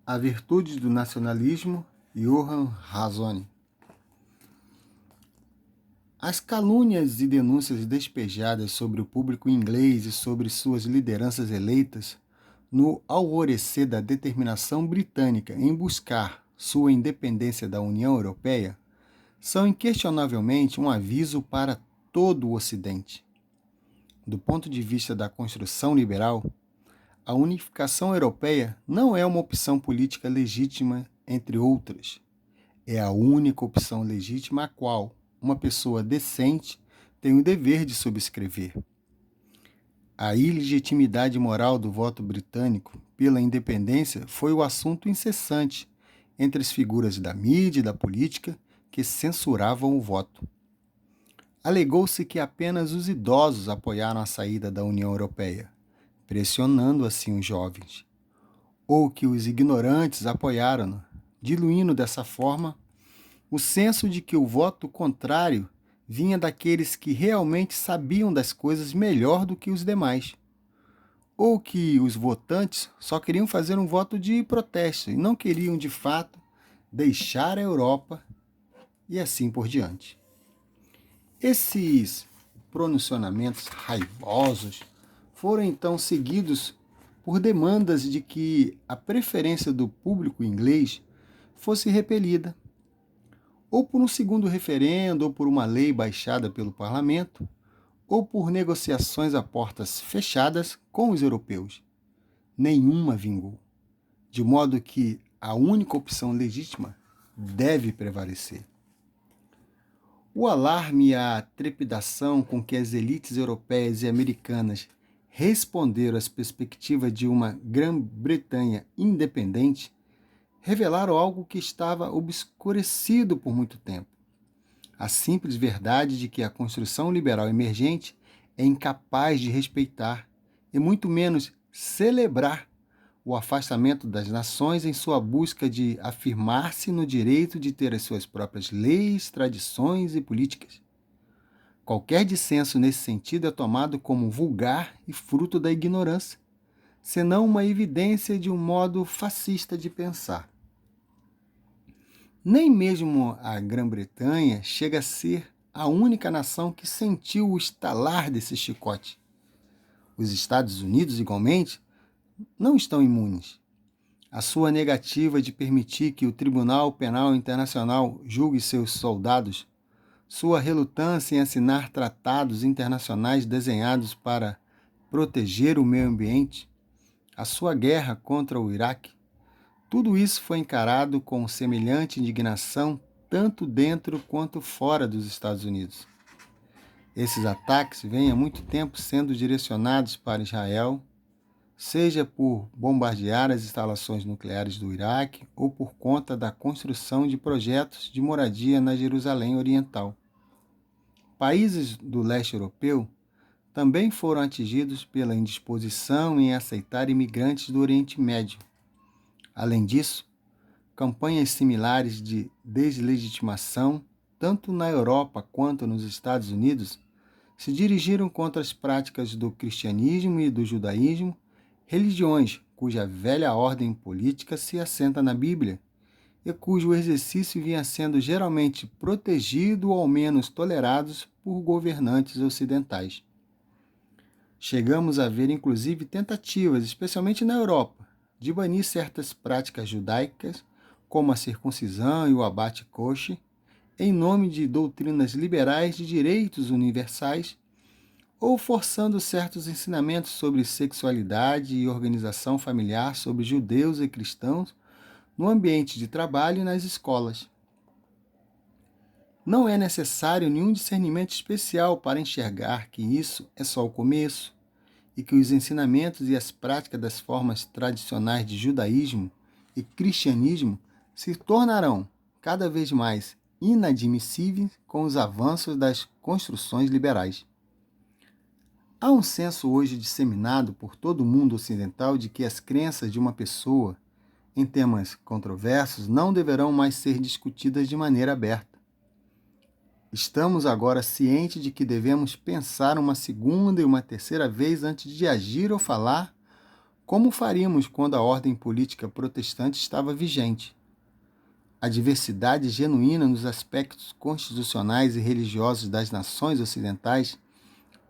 A Virtude do Nacionalismo, Johan Razoni. As calúnias e denúncias despejadas sobre o público inglês e sobre suas lideranças eleitas, no alvorecer da determinação britânica em buscar sua independência da União Europeia, são inquestionavelmente um aviso para todo o Ocidente. Do ponto de vista da construção liberal, a unificação europeia não é uma opção política legítima entre outras. É a única opção legítima a qual uma pessoa decente tem o dever de subscrever. A ilegitimidade moral do voto britânico pela independência foi o assunto incessante entre as figuras da mídia e da política que censuravam o voto. Alegou-se que apenas os idosos apoiaram a saída da União Europeia, pressionando assim os jovens, ou que os ignorantes apoiaram-no, diluindo dessa forma o senso de que o voto contrário vinha daqueles que realmente sabiam das coisas melhor do que os demais, ou que os votantes só queriam fazer um voto de protesto e não queriam, de fato, deixar a Europa e assim por diante. Esses pronunciamentos raivosos foram então seguidos por demandas de que a preferência do público inglês fosse repelida, ou por um segundo referendo, ou por uma lei baixada pelo parlamento, ou por negociações a portas fechadas com os europeus. Nenhuma vingou, de modo que a única opção legítima deve prevalecer. O alarme e a trepidação com que as elites europeias e americanas responderam às perspectivas de uma Grã-Bretanha independente revelaram algo que estava obscurecido por muito tempo. A simples verdade de que a construção liberal emergente é incapaz de respeitar, e muito menos celebrar, o afastamento das nações em sua busca de afirmar-se no direito de ter as suas próprias leis, tradições e políticas. Qualquer dissenso nesse sentido é tomado como vulgar e fruto da ignorância, senão uma evidência de um modo fascista de pensar. Nem mesmo a Grã-Bretanha chega a ser a única nação que sentiu o estalar desse chicote. Os Estados Unidos, igualmente, não estão imunes. A sua negativa de permitir que o Tribunal Penal Internacional julgue seus soldados, sua relutância em assinar tratados internacionais desenhados para proteger o meio ambiente, a sua guerra contra o Iraque, tudo isso foi encarado com semelhante indignação tanto dentro quanto fora dos Estados Unidos. Esses ataques vêm há muito tempo sendo direcionados para Israel, seja por bombardear as instalações nucleares do Iraque ou por conta da construção de projetos de moradia na Jerusalém Oriental. Países do leste europeu também foram atingidos pela indisposição em aceitar imigrantes do Oriente Médio. Além disso, campanhas similares de deslegitimação, tanto na Europa quanto nos Estados Unidos, se dirigiram contra as práticas do cristianismo e do judaísmo, religiões cuja velha ordem política se assenta na Bíblia e cujo exercício vinha sendo geralmente protegido ou ao menos tolerados por governantes ocidentais. Chegamos a ver inclusive tentativas, especialmente na Europa, de banir certas práticas judaicas, como a circuncisão e o abate kosher, em nome de doutrinas liberais de direitos universais, ou forçando certos ensinamentos sobre sexualidade e organização familiar sobre judeus e cristãos no ambiente de trabalho e nas escolas. Não é necessário nenhum discernimento especial para enxergar que isso é só o começo e que os ensinamentos e as práticas das formas tradicionais de judaísmo e cristianismo se tornarão cada vez mais inadmissíveis com os avanços das construções liberais. Há um senso hoje disseminado por todo o mundo ocidental de que as crenças de uma pessoa em temas controversos não deverão mais ser discutidas de maneira aberta. Estamos agora cientes de que devemos pensar uma segunda e uma terceira vez antes de agir ou falar, Como faríamos quando a ordem política protestante estava vigente? A diversidade genuína nos aspectos constitucionais e religiosos das nações ocidentais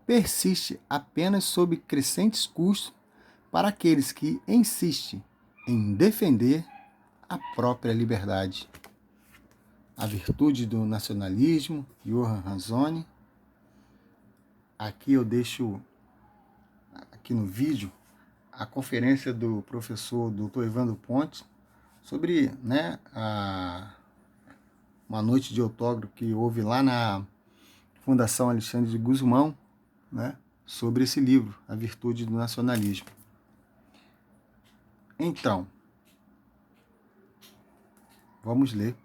persiste apenas sob crescentes custos para aqueles que insistem em defender a própria liberdade. A virtude do nacionalismo, Johann Ranzoni. Aqui eu deixo, aqui no vídeo, a conferência do professor Dr. Evandro Pontes sobre, uma noite de autógrafo que houve lá na Fundação Alexandre de Gusmão, sobre esse livro, A Virtude do Nacionalismo. Então, vamos ler